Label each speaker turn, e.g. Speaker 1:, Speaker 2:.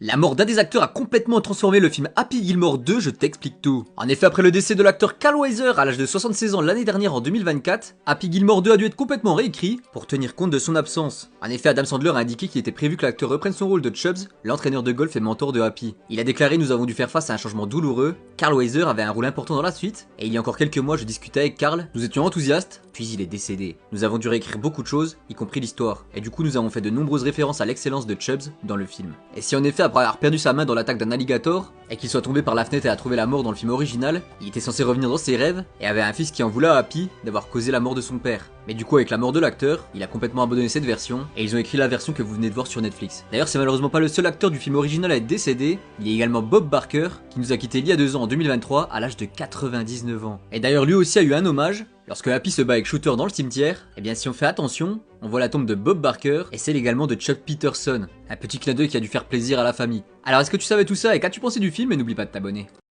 Speaker 1: La mort d'un des acteurs a complètement transformé le film Happy Gilmore 2, je t'explique tout. En effet, après le décès de l'acteur Carl Weiser à l'âge de 76 ans l'année dernière en 2024, Happy Gilmore 2 a dû être complètement réécrit pour tenir compte de son absence. En effet, Adam Sandler a indiqué qu'il était prévu que l'acteur reprenne son rôle de Chubbs, l'entraîneur de golf et mentor de Happy. Il a déclaré: nous avons dû faire face à un changement douloureux, Carl Weiser avait un rôle important dans la suite, et il y a encore quelques mois je discutais avec Carl, nous étions enthousiastes, puis il est décédé. Nous avons dû réécrire beaucoup de choses, y compris l'histoire, et du coup nous avons fait de nombreuses références à l'excellence de Chubbs dans le film. Et si en effet, après avoir perdu sa main dans l'attaque d'un alligator, et qu'il soit tombé par la fenêtre et a trouvé la mort dans le film original, il était censé revenir dans ses rêves, et avait un fils qui en voulait à Happy d'avoir causé la mort de son père. Mais du coup avec la mort de l'acteur, il a complètement abandonné cette version, et ils ont écrit la version que vous venez de voir sur Netflix. D'ailleurs c'est malheureusement pas le seul acteur du film original à être décédé, il y a également Bob Barker, qui nous a quitté il y a 2 ans en 2023 à l'âge de 99 ans. Et d'ailleurs lui aussi a eu un hommage, lorsque Happy se bat avec Shooter dans le cimetière, et bien si on fait attention, on voit la tombe de Bob Barker et celle également de Chuck Peterson, un petit clin d'œil qui a dû faire plaisir à la famille. Alors est-ce que tu savais tout ça et qu'as-tu pensé du film? Et n'oublie pas de t'abonner.